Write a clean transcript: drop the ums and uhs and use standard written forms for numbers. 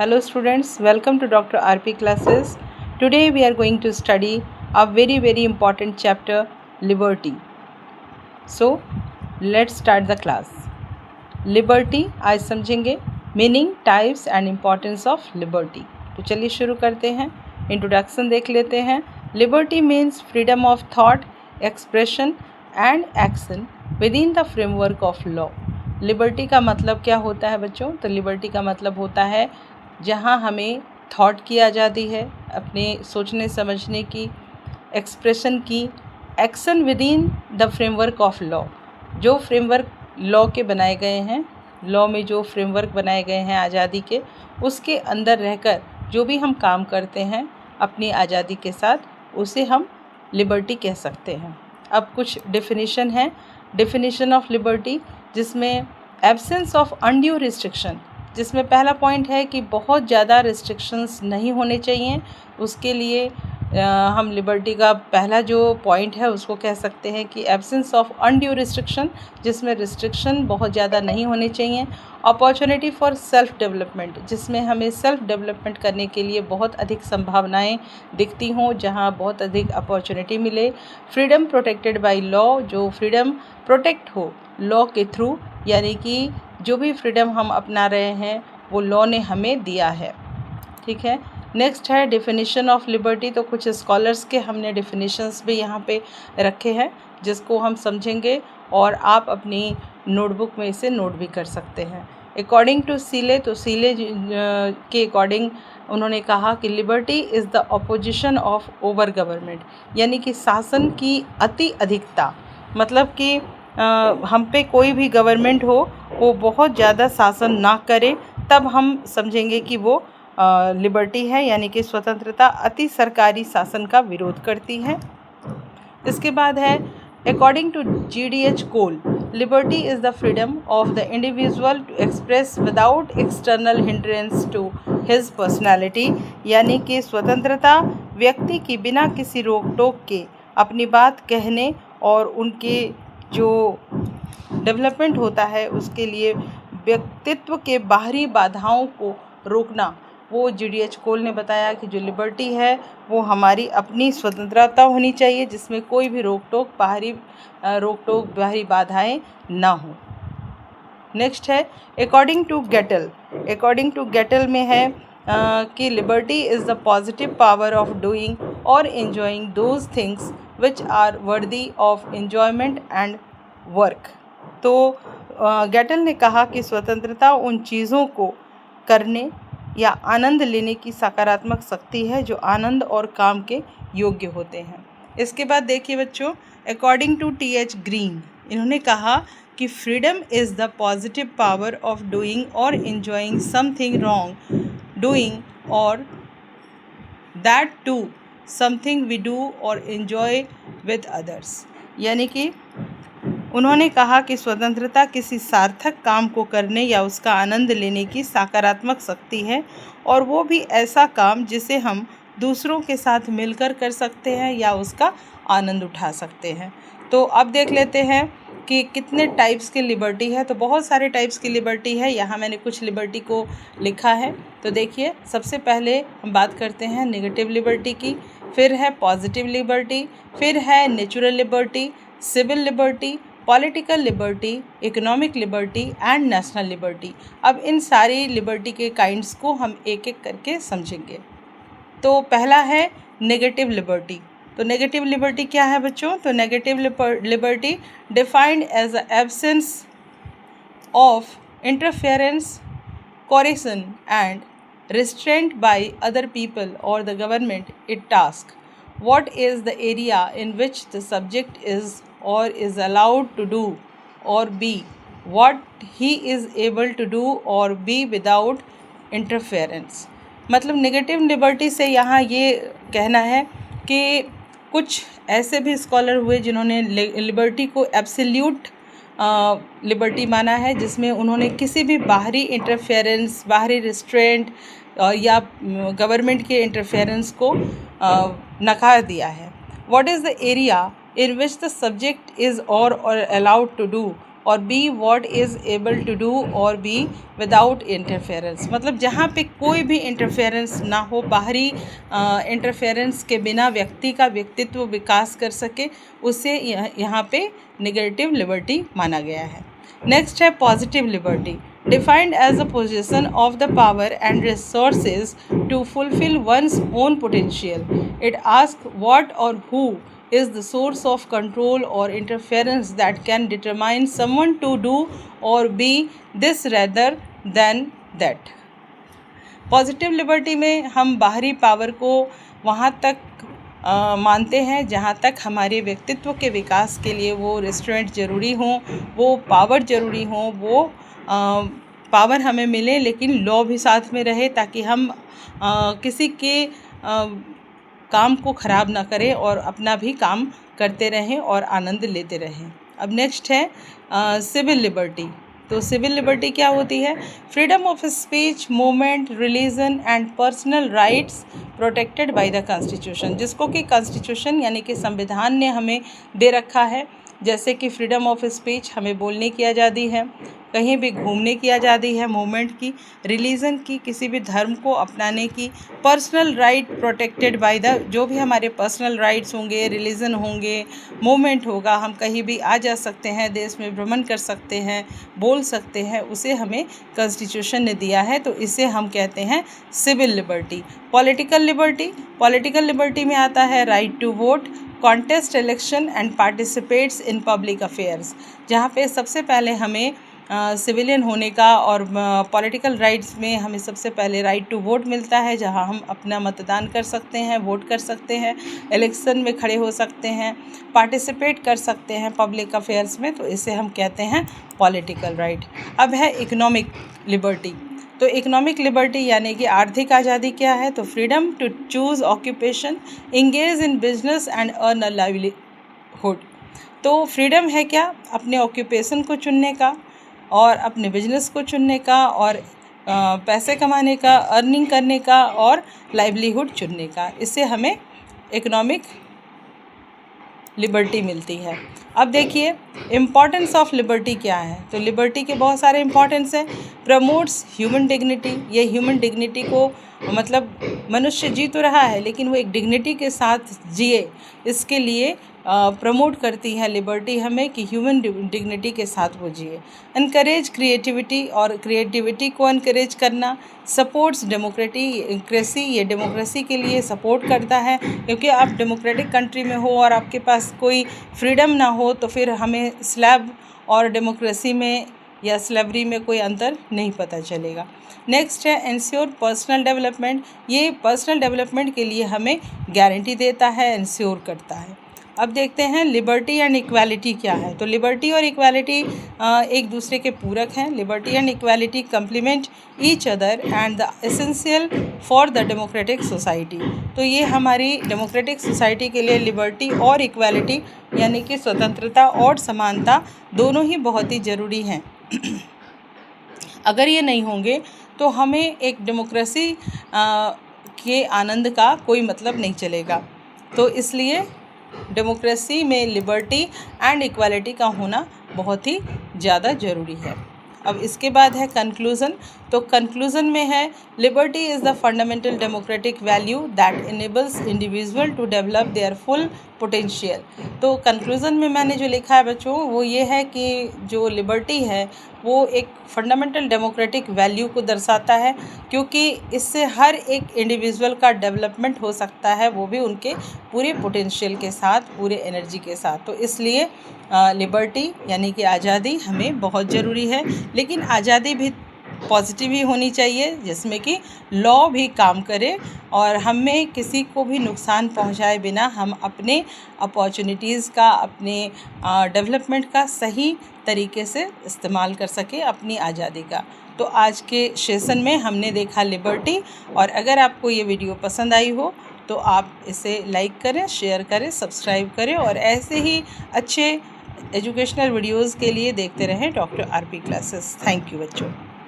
Hello students, welcome to Dr. RP classes. Today we are going to study a very important chapter, liberty. So let's start the class. Liberty आज समझेंगे meaning, types and importance of liberty. तो चलिए शुरू करते हैं। Introduction देख लेते हैं। Liberty means freedom of thought, expression and action with in the framework of law. Liberty का मतलब क्या होता है बच्चों? तो लिबर्टी का मतलब होता है जहाँ हमें थॉट की आज़ादी है, अपने सोचने समझने की, एक्सप्रेशन की, action with in the framework of law. जो फ्रेमवर्क लॉ के बनाए गए हैं, लॉ में जो फ्रेमवर्क बनाए गए हैं आज़ादी के, उसके अंदर रहकर जो भी हम काम करते हैं अपनी आज़ादी के साथ, उसे हम लिबर्टी कह सकते हैं। अब कुछ डेफिनेशन है। डेफिनेशन ऑफ लिबर्टी जिसमें एब्सेंस ऑफ अनड्यू रिस्ट्रिक्शन, जिसमें पहला पॉइंट है कि बहुत ज़्यादा रिस्ट्रिक्शंस नहीं होने चाहिए। उसके लिए हम लिबर्टी का पहला जो पॉइंट है उसको कह सकते हैं कि एब्सेंस ऑफ अनड्यू रिस्ट्रिक्शन, जिसमें रिस्ट्रिक्शन बहुत ज़्यादा नहीं होने चाहिए। अपॉर्चुनिटी फॉर सेल्फ डेवलपमेंट, जिसमें हमें सेल्फ डेवलपमेंट करने के लिए बहुत अधिक संभावनाएं दिखती हों, जहां बहुत अधिक अपॉर्चुनिटी मिले। फ्रीडम प्रोटेक्टेड बाय लॉ, जो फ्रीडम प्रोटेक्ट हो लॉ के थ्रू, यानी कि जो भी फ्रीडम हम अपना रहे हैं वो लॉ ने हमें दिया है। ठीक है। नेक्स्ट है डेफिनेशन ऑफ लिबर्टी। तो कुछ स्कॉलर्स के हमने डेफिनेशंस भी यहाँ पे रखे हैं जिसको हम समझेंगे और आप अपनी नोटबुक में इसे नोट भी कर सकते हैं। अकॉर्डिंग टू सीले, तो सीले के अकॉर्डिंग उन्होंने कहा कि liberty is the opposition of over government, यानी कि शासन की अति अधिकता। मतलब कि हम पे कोई भी गवर्नमेंट हो वो बहुत ज़्यादा शासन ना करे, तब हम समझेंगे कि वो लिबर्टी है, यानी कि स्वतंत्रता अति सरकारी शासन का विरोध करती है। इसके बाद है according to GDH Cole, liberty is the freedom of the individual to express without external hindrance to his personality, यानी कि स्वतंत्रता व्यक्ति की बिना किसी रोक टोक के अपनी बात कहने और उनके जो डेवलपमेंट होता है उसके लिए व्यक्तित्व के बाहरी बाधाओं को रोकना। वो GDH कोल ने बताया कि जो लिबर्टी है वो हमारी अपनी स्वतंत्रता होनी चाहिए, जिसमें कोई भी रोक टोक बाहरी बाधाएं ना हो। नेक्स्ट है according to Gettell. According to Gettell में है कि liberty is the positive power of doing और enjoying those things which are worthy of enjoyment and work. तो गेटल ने कहा कि स्वतंत्रता उन चीज़ों को करने या आनंद लेने की सकारात्मक शक्ति है जो आनंद और काम के योग्य होते हैं। इसके बाद देखिए बच्चों, अकॉर्डिंग टू TH ग्रीन, इन्होंने कहा कि freedom is the positive power of doing और enjoying something wrong doing or that too something we do or enjoy with others, यानी कि उन्होंने कहा कि स्वतंत्रता किसी सार्थक काम को करने या उसका आनंद लेने की सकारात्मक शक्ति है, और वो भी ऐसा काम जिसे हम दूसरों के साथ मिलकर कर सकते हैं या उसका आनंद उठा सकते हैं। तो अब देख लेते हैं कि कितने टाइप्स की लिबर्टी है। तो बहुत सारे टाइप्स की लिबर्टी है, यहाँ मैंने कुछ लिबर्टी को लिखा है। तो देखिए, सबसे पहले हम बात करते हैं नेगेटिव लिबर्टी की, फिर है पॉजिटिव लिबर्टी, फिर है natural liberty, civil liberty, political liberty, economic liberty and national liberty. अब इन सारी लिबर्टी के काइंड्स को हम एक एक करके समझेंगे। तो पहला है नेगेटिव लिबर्टी। तो नेगेटिव लिबर्टी क्या है बच्चों? तो negative liberty defined as the absence of interference, coercion and restraint by other people or the government it task. What is the area in which the subject is or is allowed to do or be what he is able to do or be without interference. मतलब negative liberty से यहाँ ये कहना है कि कुछ ऐसे भी स्कॉलर हुए जिन्होंने लिबर्टी को एब्सोल्यूट लिबर्टी माना है, जिसमें उन्होंने किसी भी बाहरी इंटरफेरेंस, बाहरी रिस्ट्रेंट या गवर्नमेंट के इंटरफेरेंस को नकार दिया है। What is the area in which the subject is or allowed to do or be what is able to do or be without interference. मतलब जहाँ पे कोई भी इंटरफेरेंस ना हो, बाहरी इंटरफेरेंस के बिना व्यक्ति का व्यक्तित्व विकास कर सके, उसे यहाँ पे नेगेटिव लिबर्टी माना गया है। नेक्स्ट है positive liberty, defined as the possession of the power and resources to fulfill one's own potential. It asks what or who is the source of control or interference that can determine someone to do or be this rather than that. Positive liberty में हम बाहरी power को वहाँ तक मानते हैं जहाँ तक हमारे व्यक्तित्व के विकास के लिए वो रेस्टोरेंट ज़रूरी हों, वो पावर ज़रूरी हों, वो पावर हमें मिले लेकिन लॉ भी साथ में रहे, ताकि हम किसी के काम को ख़राब ना करें और अपना भी काम करते रहें और आनंद लेते रहें। अब नेक्स्ट है सिविल लिबर्टी। तो सिविल लिबर्टी क्या होती है? Freedom of speech, movement, religion and personal rights protected by the constitution, जिसको कि कॉन्स्टिट्यूशन यानी कि संविधान ने हमें दे रखा है। जैसे कि फ्रीडम ऑफ स्पीच, हमें बोलने की आज़ादी है, कहीं भी घूमने की आज़ादी है, मूवमेंट की, रिलीजन की, किसी भी धर्म को अपनाने की, personal right protected by the, जो भी हमारे पर्सनल राइट्स होंगे, रिलीजन होंगे, मूवमेंट होगा, हम कहीं भी आ जा सकते हैं, देश में भ्रमण कर सकते हैं, बोल सकते हैं, उसे हमें कॉन्स्टिट्यूशन ने दिया है, तो इसे हम कहते हैं civil liberty. Political liberty, political liberty में आता है right to vote, contest election and participates in public affairs, जहाँ पे सबसे पहले हमें सिविलियन होने का और पॉलिटिकल राइट्स में हमें सबसे पहले राइट टू वोट मिलता है, जहां हम अपना मतदान कर सकते हैं, वोट कर सकते हैं, इलेक्शन में खड़े हो सकते हैं, पार्टिसिपेट कर सकते हैं पब्लिक अफेयर्स में, तो इसे हम कहते हैं पॉलिटिकल राइट। अब है इकोनॉमिक लिबर्टी। तो इकोनॉमिक लिबर्टी यानी कि आर्थिक आज़ादी क्या है? तो freedom to choose occupation, engage in business and earn a livelihood. तो फ्रीडम है क्या? अपने ऑक्यूपेशन को चुनने का और अपने बिजनेस को चुनने का और पैसे कमाने का, अर्निंग करने का और लाइवलीहुड चुनने का, इससे हमें इकोनॉमिक लिबर्टी मिलती है। अब देखिए इम्पॉर्टेंस ऑफ लिबर्टी क्या है? तो लिबर्टी के बहुत सारे इम्पॉर्टेंस हैं। प्रमोट्स ह्यूमन डिग्निटी, ये ह्यूमन डिग्निटी को, मतलब मनुष्य जी तो रहा है लेकिन वो एक डिग्निटी के साथ जिए, इसके लिए प्रमोट करती है लिबर्टी हमें कि ह्यूमन डिग्निटी के साथ वो जिए। इनकरेज क्रिएटिविटी, और क्रिएटिविटी को इनकरेज करना। सपोर्ट्स डेमोक्रेसी, ये डेमोक्रेसी के लिए सपोर्ट करता है, क्योंकि आप डेमोक्रेटिक कंट्री में हो और आपके पास कोई फ्रीडम ना हो तो फिर हमें स्लैब और डेमोक्रेसी में या स्लेवरी में कोई अंतर नहीं पता चलेगा। नेक्स्ट है इंश्योर पर्सनल डेवलपमेंट, ये पर्सनल डेवलपमेंट के लिए हमें गारंटी देता है, इंश्योर करता है। अब देखते हैं लिबर्टी एंड इक्वालिटी क्या है। तो लिबर्टी और इक्वालिटी एक दूसरे के पूरक हैं। Liberty and equality complement each other and the essential for the democratic society. तो ये हमारी डेमोक्रेटिक सोसाइटी के लिए लिबर्टी और इक्वालिटी यानी कि स्वतंत्रता और समानता दोनों ही बहुत ही ज़रूरी हैं। अगर ये नहीं होंगे तो हमें एक डेमोक्रेसी के आनंद का कोई मतलब नहीं चलेगा। तो इसलिए डेमोक्रेसी में लिबर्टी एंड इक्वालिटी का होना बहुत ही ज़्यादा ज़रूरी है। अब इसके बाद है कंक्लूज़न। तो कंक्लूज़न में है liberty is the fundamental democratic value that enables individual to develop their full potential. तो कंक्लूज़न में मैंने जो लिखा है बच्चों वो ये है कि जो लिबर्टी है वो एक फंडामेंटल डेमोक्रेटिक वैल्यू को दर्शाता है, क्योंकि इससे हर एक इंडिविजुअल का डेवलपमेंट हो सकता है, वो भी उनके पूरे पोटेंशियल के साथ, पूरे एनर्जी के साथ। तो इसलिए लिबर्टी यानी कि आज़ादी हमें बहुत ज़रूरी है, लेकिन आज़ादी भी पॉजिटिव ही होनी चाहिए, जिसमें कि लॉ भी काम करे और हमें किसी को भी नुकसान पहुंचाए बिना हम अपने अपॉर्चुनिटीज़ का, अपने डेवलपमेंट का सही तरीके से इस्तेमाल कर सके, अपनी आज़ादी का। तो आज के सेशन में हमने देखा लिबर्टी, और अगर आपको ये वीडियो पसंद आई हो तो आप इसे लाइक करें, शेयर करें, सब्सक्राइब करें और ऐसे ही अच्छे एजुकेशनल वीडियोज़ के लिए देखते रहें doctor RP classes. Thank you बच्चों।